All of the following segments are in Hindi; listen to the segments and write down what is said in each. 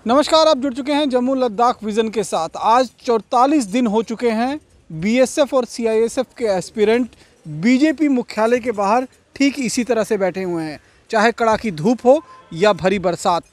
नमस्कार, आप जुड़ चुके हैं जम्मू लद्दाख विज़न के साथ। आज 44 दिन हो चुके हैं बीएसएफ और सीआईएसएफ के एस्पिरेंट बीजेपी मुख्यालय के बाहर ठीक इसी तरह से बैठे हुए हैं। चाहे कड़ाकी धूप हो या भरी बरसात,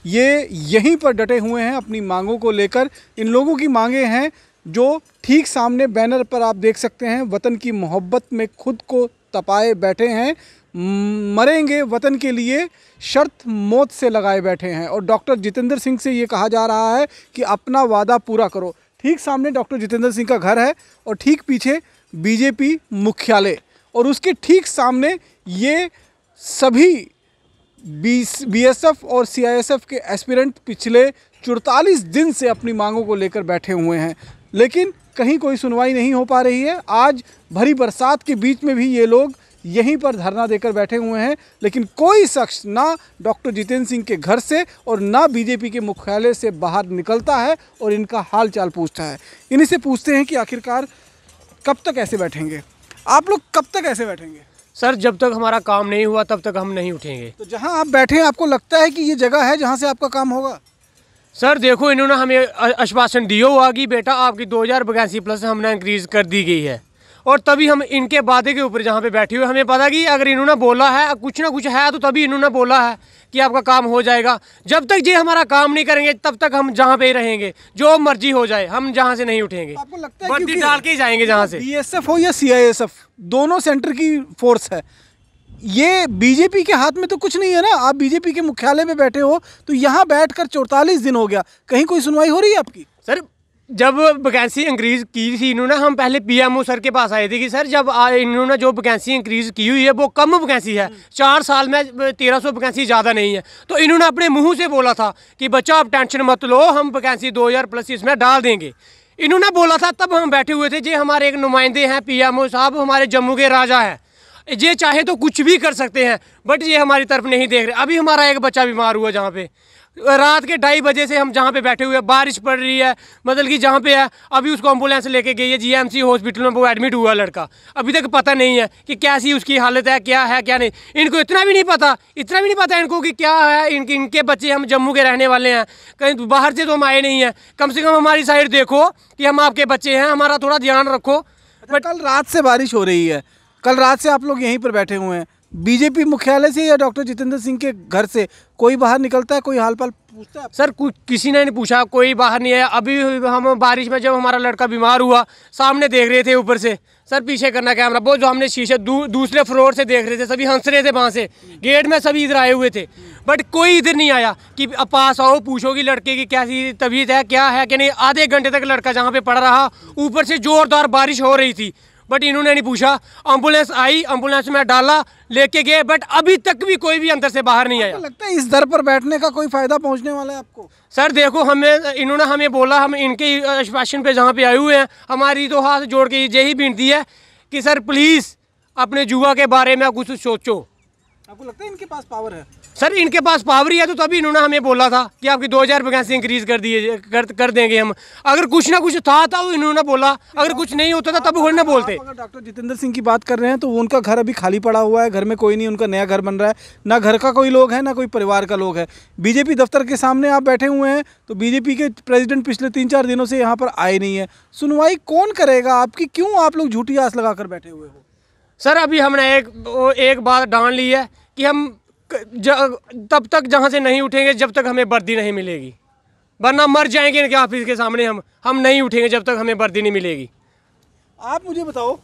ये यहीं पर डटे हुए हैं अपनी मांगों को लेकर। इन लोगों की मांगें हैं जो ठीक सामने बैनर पर आप देख सकते हैं, वतन की मोहब्बत में खुद को तपाए बैठे हैं, मरेंगे वतन के लिए, शर्त मौत से लगाए बैठे हैं। और डॉक्टर जितेंद्र सिंह से ये कहा जा रहा है कि अपना वादा पूरा करो। ठीक सामने डॉक्टर जितेंद्र सिंह का घर है और ठीक पीछे बीजेपी मुख्यालय, और उसके ठीक सामने ये सभी बीएसएफ और सीआईएसएफ के एस्पिरेंट पिछले 44 दिन से अपनी मांगों को लेकर बैठे हुए हैं, लेकिन कहीं कोई सुनवाई नहीं हो पा रही है। आज भरी बरसात के बीच में भी ये लोग यहीं पर धरना देकर बैठे हुए हैं, लेकिन कोई शख्स ना डॉक्टर जितेंद्र सिंह के घर से और ना बीजेपी के मुख्यालय से बाहर निकलता है और इनका हाल चाल पूछता है। इन्हीं से पूछते हैं कि आखिरकार कब तक ऐसे बैठेंगे आप लोग, कब तक ऐसे बैठेंगे? सर, जब तक हमारा काम नहीं हुआ तब तक हम नहीं उठेंगे। तो जहां आप बैठे हैं, आपको लगता है कि ये जगह है जहां से आपका काम होगा? सर देखो, इन्होंने हमें आश्वासन दिया हुआ कि बेटा आपकी 2000 वैकेंसी प्लस हमने इंक्रीज़ कर दी गई है, और तभी हम इनके वादे के ऊपर जहाँ पे बैठे हुए हमें पता कि अगर इन्होंने बोला है कुछ ना कुछ है तो तभी इन्होंने बोला है कि आपका काम हो जाएगा। जब तक ये हमारा काम नहीं करेंगे तब तक हम जहाँ पे ही रहेंगे, जो मर्जी हो जाए, हम जहाँ से नहीं उठेंगे। आपको लगता है वर्दी डाल के ही जाएंगे जहाँ से। बीएसएफ हो या सीआईएसएफ, दोनों सेंटर की फोर्स है। ये बीजेपी के हाथ में तो कुछ नहीं है ना। आप बीजेपी के मुख्यालय में बैठे हो, तो यहाँ बैठकर 44 दिन हो गया, कहीं कोई सुनवाई हो रही है आपकी? सर, जब वैकेंसी इंक्रीज़ की थी इन्होंने, हम पहले पीएमओ सर के पास आए थे कि सर जब इन्होंने जो वैकेंसी इंक्रीज़ की हुई है वो कम वैकेंसी है, 4 साल में 1300 वैकेंसी ज़्यादा नहीं है। तो इन्होंने अपने मुंह से बोला था कि बच्चा आप टेंशन मत लो, हम वैकेंसी 2000 प्लस इसमें डाल देंगे। इन्होंने बोला था, तब हम बैठे हुए थे। ये हमारे एक नुमाइंदे हैं, पीएमओ साहब हमारे जम्मू के राजा हैं, ये चाहे तो कुछ भी कर सकते हैं, बट ये हमारी तरफ नहीं देख रहे। अभी हमारा एक बच्चा बीमार हुआ, जहाँ पे रात के 2:30 बजे से हम जहाँ पे बैठे हुए हैं, बारिश पड़ रही है, मतलब कि जहाँ पे है अभी उसको एम्बुलेंस लेके गई है जीएमसी हॉस्पिटल में, वो एडमिट हुआ लड़का। अभी तक पता नहीं है कि कैसी उसकी हालत है, क्या है क्या नहीं। इनको इतना भी नहीं पता इनको कि क्या है। इनके बच्चे, हम जम्मू के रहने वाले हैं, कहीं बाहर से तो हम आए नहीं हैं। कम से कम हमारी साइड देखो कि हम आपके बच्चे हैं, हमारा थोड़ा ध्यान रखो। बट कल रात से बारिश हो रही है, कल रात से आप लोग यहीं पर बैठे हुए हैं। बीजेपी मुख्यालय से या डॉक्टर जितेंद्र सिंह के घर से कोई बाहर निकलता है, कोई हाल पाल पूछता है? सर किसी ने नहीं पूछा, कोई बाहर नहीं आया। अभी हम बारिश में जब हमारा लड़का बीमार हुआ, सामने देख रहे थे ऊपर से, सर पीछे करना कैमरा, वो जो हमने शीशे दूसरे फ्लोर से देख रहे थे, सभी हंस रहे थे वहाँ से, गेट में सभी इधर आए हुए थे, बट कोई इधर नहीं आया कि पास आओ, पूछो कि लड़के की कैसी तबीयत है, क्या है कि नहीं। आधे घंटे तक लड़का जहाँ पे पड़ा रहा, ऊपर से जोरदार बारिश हो रही थी, बट इन्होंने नहीं पूछा। एम्बुलेंस आई, एम्बुलेंस में डाला, लेके गए, बट अभी तक भी कोई भी अंदर से बाहर नहीं आया। लगता है इस दर पर बैठने का कोई फायदा पहुंचने वाला है आपको? सर देखो, इन्होंने हमें बोला, हम इनके आश्वासन पे जहाँ पे आए हुए हैं, हमारी तो हाथ जोड़ के यही विनती है कि सर प्लीज़ अपने जुआ के बारे में कुछ सोचो। आपको लगता है इनके पास पावर है? सर इनके पास पावर ही है, तो तभी इन्होंने हमें बोला था कि आपकी 2000 वैकेंसी इंक्रीज कर देंगे हम। अगर कुछ ना कुछ था तो इन्होंने बोला, अगर कुछ नहीं होता था तब वो ना बोलते। अगर डॉक्टर जितेंद्र सिंह की बात कर रहे हैं तो उनका घर अभी खाली पड़ा हुआ है, घर में कोई नहीं, उनका नया घर बन रहा है, ना घर का कोई लोग है ना कोई परिवार का लोग है। बीजेपी दफ्तर के सामने आप बैठे हुए हैं, तो बीजेपी के प्रेसिडेंट पिछले 3-4 दिनों से यहाँ पर आए नहीं है। सुनवाई कौन करेगा आपकी? क्यों आप लोग झूठी आस लगाकर बैठे हुए हो? सर अभी हमने एक बात डाल ली है कि हम तब तक जहाँ से नहीं उठेंगे जब तक हमें वर्दी नहीं मिलेगी, वरना मर जाएंगे इनके ऑफिस के सामने। हम नहीं उठेंगे जब तक हमें वर्दी नहीं मिलेगी। आप मुझे बताओ,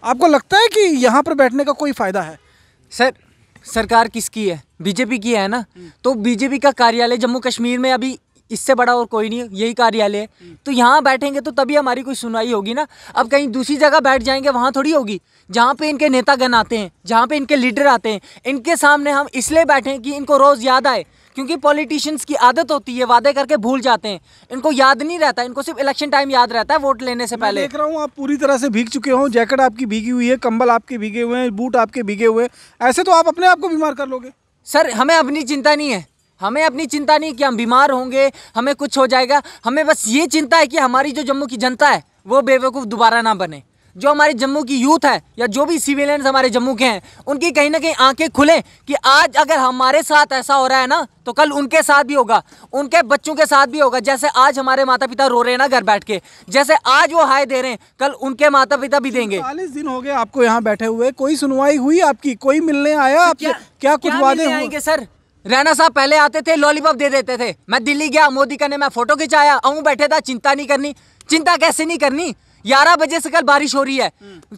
आपको लगता है कि यहाँ पर बैठने का कोई फ़ायदा है? सर सरकार किसकी है? बीजेपी की है ना। तो बीजेपी का कार्यालय जम्मू कश्मीर में अभी इससे बड़ा और कोई नहीं है, यही कार्यालय है। तो यहाँ बैठेंगे तो तभी हमारी कोई सुनवाई होगी ना। अब कहीं दूसरी जगह बैठ जाएंगे, वहाँ थोड़ी होगी। जहाँ पे इनके नेतागण आते हैं, जहाँ पे इनके लीडर आते हैं, इनके सामने हम इसलिए बैठे हैं कि इनको रोज़ याद आए, क्योंकि पॉलिटिशियंस की आदत होती है वादे करके भूल जाते हैं। इनको याद नहीं रहता, इनको सिर्फ इलेक्शन टाइम याद रहता है, वोट लेने से पहले। देख रहा हूँ आप पूरी तरह से भीग चुके हो, जैकेट आपकी भीगी हुई है, कंबल आपके भीगे हुए हैं, बूट आपके भीगे हुए हैं। ऐसे तो आप अपने आप को बीमार कर लोगे। सर हमें अपनी चिंता नहीं है, हमें अपनी चिंता नहीं कि हम बीमार होंगे, हमें कुछ हो जाएगा। हमें बस ये चिंता है कि हमारी जो जम्मू की जनता है वो बेवकूफ़ दोबारा ना बने। जो हमारे जम्मू की यूथ है या जो भी सिविलियंस हमारे जम्मू के हैं, उनकी कहीं ना कहीं आंखें खुले कि आज अगर हमारे साथ ऐसा हो रहा है ना, तो कल उनके साथ भी होगा, उनके बच्चों के साथ भी होगा। जैसे आज हमारे माता पिता रो रहे हैं ना घर बैठ के, जैसे आज वो हाय दे रहे हैं, कल उनके माता पिता भी देंगे। 40 दिन हो गए आपको यहाँ बैठे हुए, कोई सुनवाई हुई आपकी? कोई मिलने आया आपसे? क्या कुछ वादे हुए? आएंगे सर? रैना साहब पहले आते थे, लॉलीपॉप दे देते थे। मैं दिल्ली गया, मोदी का ने मैं फोटो खिंचाया, अऊं बैठे था, चिंता नहीं करनी। चिंता कैसे नहीं करनी? 11 बजे से कल बारिश हो रही है,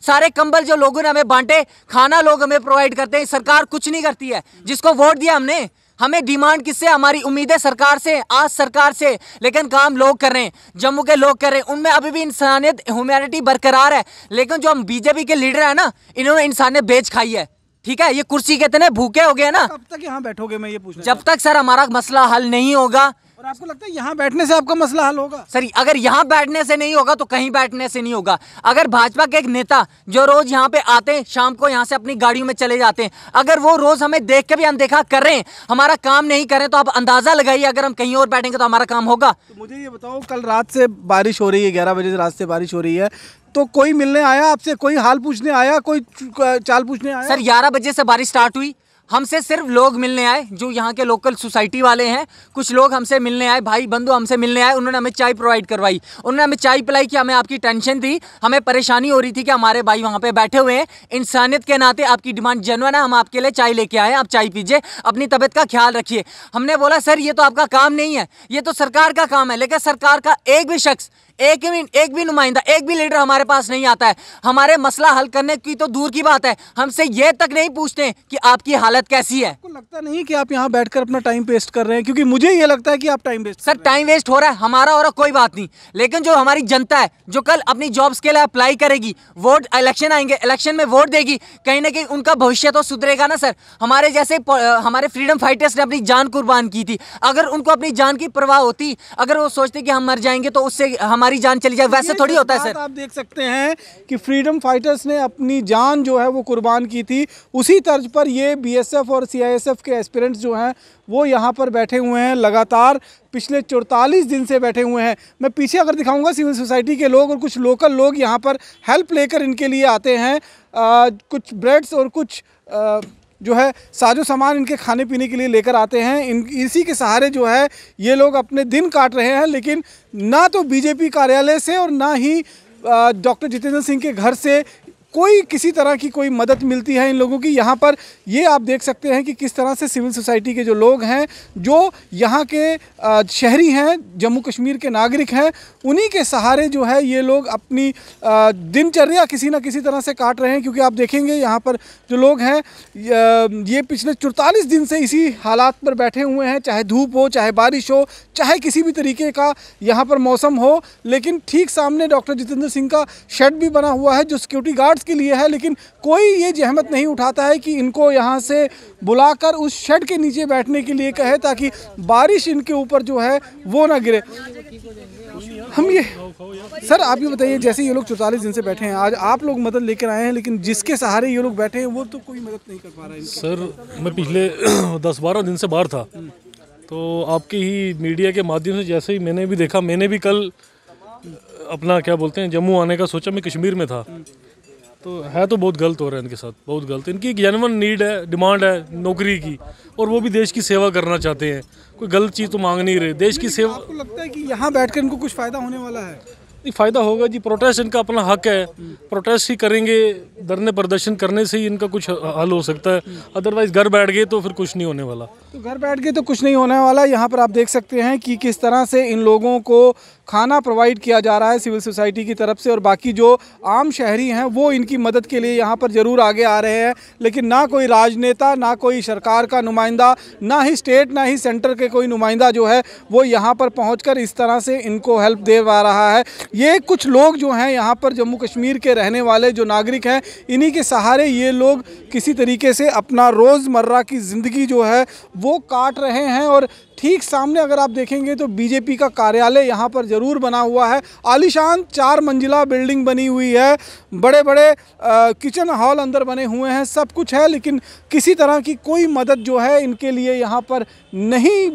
सारे कंबल जो लोगों ने हमें बांटे, खाना लोग हमें प्रोवाइड करते हैं, सरकार कुछ नहीं करती है। जिसको वोट दिया हमने, हमें डिमांड किससे? हमारी उम्मीदें सरकार से, आज सरकार से, लेकिन काम लोग कर रहे हैं, जम्मू के लोग कर रहे हैं। उनमें अभी भी इंसानियत, ह्यूमैनिटी बरकरार है। लेकिन जो हम बीजेपी के लीडर है ना, इन्होंने इंसानियत बेच खाई है। ठीक है, ये कुर्सी के इतने भूखे हो गए ना। कब तक यहाँ बैठोगे, मैं ये पूछना? जब तक सर हमारा मसला हल नहीं होगा। और आपको लगता है यहाँ बैठने से आपका मसला हल होगा? सर अगर यहाँ बैठने से नहीं होगा तो कहीं बैठने से नहीं होगा। अगर भाजपा के एक नेता जो रोज यहाँ पे आते हैं, शाम को यहाँ से अपनी गाड़ियों में चले जाते हैं, अगर वो रोज हमें देख के भी अनदेखा कर रहे हैं, हमारा काम नहीं करें, तो आप अंदाजा लगाइए अगर हम कहीं और बैठेंगे तो हमारा काम होगा। तो मुझे ये बताओ, कल रात से बारिश हो रही है, 11 बजे से रात से बारिश हो रही है, तो कोई मिलने आया आपसे? कोई हाल पूछने आया? कोई चाल पूछने आया? सर 11 बजे से बारिश स्टार्ट हुई, हमसे सिर्फ लोग मिलने आए जो यहाँ के लोकल सोसाइटी वाले हैं। कुछ लोग हमसे मिलने आए, भाई बंधु हमसे मिलने आए, उन्होंने हमें चाय प्रोवाइड करवाई, उन्होंने हमें चाय पिलाई कि हमें आपकी टेंशन थी, हमें परेशानी हो रही थी कि हमारे भाई वहाँ पे बैठे हुए हैं, इंसानियत के नाते आपकी डिमांड जेन्युइन है, हम आपके लिए चाय लेके आए हैं, आप चाय पीजिए, अपनी तबीयत का ख्याल रखिए। हमने बोला सर ये तो आपका काम नहीं है, ये तो सरकार का काम है। लेकिन सरकार का एक भी शख्स, एक भी नुमाइंदा, एक भी लीडर हमारे पास नहीं आता है। हमारे मसला हल करने की तो दूर की बात है, हमसे ये तक नहीं पूछते कि आपकी हालत कैसी है। आपको लगता नहीं कि आप यहाँ बैठकर अपना टाइम वेस्ट कर रहे हैं? क्योंकि मुझे ये लगता है कि आप time waste sir time waste हो रहा है, हमारा हो रहा कोई बात नहीं, लेकिन जो हमारी जनता है जो कल अपनी जॉब्स के लिए अप्लाई करेगी, वोट इलेक्शन आएंगे, इलेक्शन में वोट देगी, कहीं ना कहीं उनका भविष्य तो सुधरेगा ना सर। हमारे जैसे हमारे फ्रीडम फाइटर्स ने अपनी जान कुर्बान की थी, अगर उनको अपनी जान की परवाह होती, अगर वो सोचते कि हम मर जाएंगे तो उससे हमारी जान चली जाए, वैसे थोड़ी होता है सर। आप देख सकते हैं कि फ्रीडम फाइटर्स ने अपनी जान जो है वो कुर्बान की थी, उसी तर्ज पर ये बीएसएफ और सीआईएसएफ के एस्पिरेंट्स जो हैं वो यहाँ पर बैठे हुए हैं, लगातार पिछले 44 दिन से बैठे हुए हैं। मैं पीछे अगर दिखाऊंगा, सिविल सोसाइटी के लोग और कुछ लोकल लोग यहाँ पर हेल्प लेकर इनके लिए आते हैं, कुछ ब्रेड्स और कुछ जो है साजो सामान इनके खाने पीने के लिए लेकर आते हैं। इसी के सहारे जो है ये लोग अपने दिन काट रहे हैं। लेकिन ना तो बीजेपी कार्यालय से और ना ही डॉक्टर जितेंद्र सिंह के घर से कोई किसी तरह की कोई मदद मिलती है इन लोगों की। यहाँ पर ये आप देख सकते हैं कि किस तरह से सिविल सोसाइटी के जो लोग हैं, जो यहाँ के शहरी हैं, जम्मू कश्मीर के नागरिक हैं, उन्हीं के सहारे जो है ये लोग अपनी दिनचर्या किसी न किसी तरह से काट रहे हैं। क्योंकि आप देखेंगे यहाँ पर जो लोग हैं ये पिछले 44 दिन से इसी हालात पर बैठे हुए हैं, चाहे धूप हो, चाहे बारिश हो, चाहे किसी भी तरीके का यहाँ पर मौसम हो। लेकिन ठीक सामने डॉक्टर जितेंद्र सिंह का शेड भी बना हुआ है जो सिक्योरिटी गार्ड के लिए है, लेकिन कोई ये जहमत नहीं उठाता है कि इनको यहाँ से बुलाकर उस शेड के नीचे बैठने के लिए कहे ताकि बारिश इनके ऊपर जो है वो ना गिरे। हम ये सर आप ये बताइए, जैसे ये लोग 44 दिन से बैठे हैं, आज आप लोग मदद लेकर आए हैं, लेकिन जिसके सहारे ये लोग बैठे हैं वो तो कोई मदद नहीं कर पा रहा है। सर मैं पिछले 10-12 दिन से बाहर था, तो आपकी ही मीडिया के माध्यम से जैसे ही मैंने भी देखा, मैंने भी कल अपना क्या बोलते हैं जम्मू आने का सोचा, मैं कश्मीर में था। तो है तो बहुत गलत हो रहा है इनके साथ, बहुत गलत। इनकी एक जेन्युइन नीड है, डिमांड है नौकरी की, और वो भी देश की सेवा करना चाहते हैं, कोई गलत चीज़ तो मांग नहीं रहे, देश की सेवा। आपको लगता है कि यहाँ बैठकर इनको कुछ फ़ायदा होने वाला है? नहीं, फ़ायदा होगा जी, प्रोटेस्ट इनका अपना हक है, प्रोटेस्ट ही करेंगे, धरने प्रदर्शन करने से ही इनका कुछ हल हो सकता है, अदरवाइज घर बैठ गए तो फिर कुछ नहीं होने वाला। तो घर बैठ के तो कुछ नहीं होने वाला। यहाँ पर आप देख सकते हैं कि किस तरह से इन लोगों को खाना प्रोवाइड किया जा रहा है सिविल सोसाइटी की तरफ से, और बाकी जो आम शहरी हैं वो इनकी मदद के लिए यहाँ पर ज़रूर आगे आ रहे हैं। लेकिन ना कोई राजनेता, ना कोई सरकार का नुमाइंदा, ना ही स्टेट ना ही सेंटर के कोई नुमाइंदा जो है वो यहाँ पर पहुँचकर इस तरह से इनको हेल्प दे पा रहा है। ये कुछ लोग जो हैं यहाँ पर जम्मू कश्मीर के रहने वाले जो नागरिक हैं, इन्हीं के सहारे ये लोग किसी तरीके से अपना रोज़मर्रा की ज़िंदगी जो है वो काट रहे हैं। और ठीक सामने अगर आप देखेंगे तो बीजेपी का कार्यालय यहाँ पर ज़रूर बना हुआ है। आलीशान 4 मंजिला बिल्डिंग बनी हुई है, बड़े बड़े किचन हॉल अंदर बने हुए हैं, सब कुछ है, लेकिन किसी तरह की कोई मदद जो है इनके लिए यहाँ पर नहीं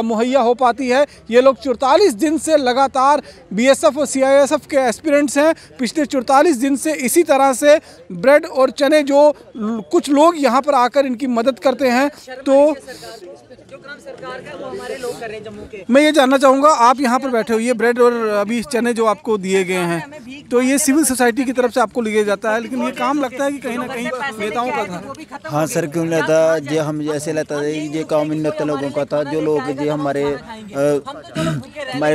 मुहैया हो पाती है। ये लोग 44 दिन से लगातार बीएसएफ और सीआईएसएफ के एस्पिरेंट्स हैं। पिछले 44 दिन से इसी तरह से ब्रेड और चने जो कुछ लोग यहाँ पर आकर इनकी मदद करते हैं। तो सरकार का वो हमारे लोग कर रहे हैं जम्मू के। मैं ये जानना चाहूँगा, आप यहाँ पर बैठे हो, ये ब्रेड और अभी चने जो आपको दिए गए हैं, तो ये सिविल सोसाइटी की तरफ से आपको लिया जाता है, लेकिन ये काम लगता है कि कहीं ना कहीं नेताओं का था। हाँ सर, क्यों लेता जे हम जैसे लेता था, ये काम इन नेता लोगों का था। जो लोग जे हमारे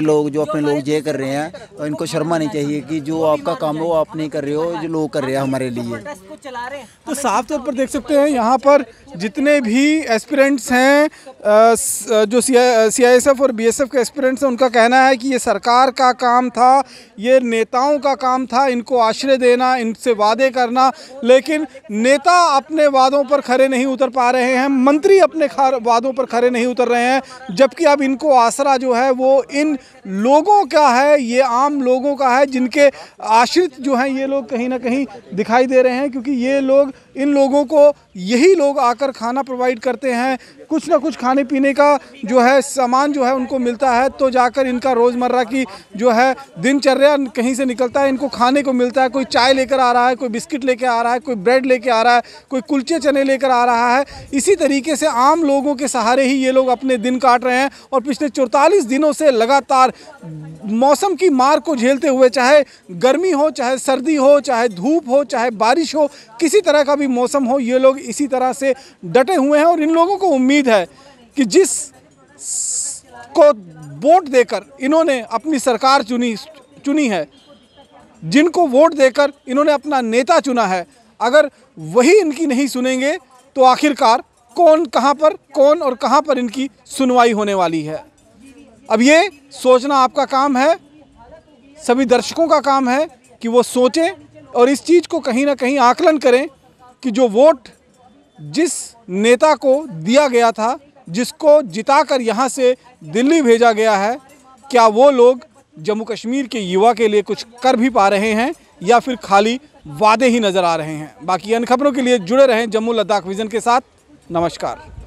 लोग जो अपने लोग ये कर रहे हैं, और इनको शर्म आनी चाहिए कि जो आपका काम है वो आप नहीं कर रहे हो, जो लोग कर रहे हैं हमारे लिए। तो साफ तौर पर देख सकते हैं यहाँ पर जितने भी एस्पिरेंट्स हैं, जो सीआईएसएफ और बीएसएफ के एस्पिरेंट्स हैं, उनका कहना है कि ये सरकार का काम था, ये नेताओं का काम था, इनको आश्रय देना, इनसे वादे करना, लेकिन नेता अपने वादों पर खरे नहीं उतर पा रहे हैं, मंत्री अपने वादों पर खरे नहीं उतर रहे हैं, जबकि अब इनको आसरा जो है वो इन लोगों का है, ये आम लोगों का है, जिनके आश्रित जो हैं ये लोग कहीं ना कहीं दिखाई दे रहे हैं, क्योंकि ये लोग, इन लोगों को यही लोग आकर खाना प्रोवाइड करते हैं, कुछ ना कुछ खाने पीने का जो है सामान जो है उनको मिलता है, तो जाकर इनका रोज़मर्रा की जो है दिनचर्या कहीं से निकलता है, इनको खाने को मिलता है। कोई चाय लेकर आ रहा है, कोई बिस्किट लेकर आ रहा है, कोई ब्रेड लेकर आ रहा है, कोई कुलचे चने लेकर आ रहा है। इसी तरीके से आम लोगों के सहारे ही ये लोग अपने दिन काट रहे हैं, और पिछले 44 दिनों से लगातार मौसम की मार को झेलते हुए, चाहे गर्मी हो, चाहे सर्दी हो, चाहे धूप हो, चाहे बारिश हो, किसी तरह का भी मौसम हो, ये लोग इसी तरह से डटे हुए हैं। और इन लोगों को उम्मीद है कि जिस को वोट देकर इन्होंने अपनी सरकार चुनी है, जिनको वोट देकर इन्होंने अपना नेता चुना है, अगर वही इनकी नहीं सुनेंगे तो आखिरकार कौन और कहां पर इनकी सुनवाई होने वाली है। अब ये सोचना आपका काम है, सभी दर्शकों का काम है कि वो सोचें और इस चीज़ को कहीं ना कहीं आकलन करें कि जो वोट जिस नेता को दिया गया था, जिसको जिताकर यहाँ से दिल्ली भेजा गया है, क्या वो लोग जम्मू कश्मीर के युवा के लिए कुछ कर भी पा रहे हैं या फिर खाली वादे ही नज़र आ रहे हैं। बाकी अन्य खबरों के लिए जुड़े रहें जम्मू लद्दाख विज़न के साथ। नमस्कार।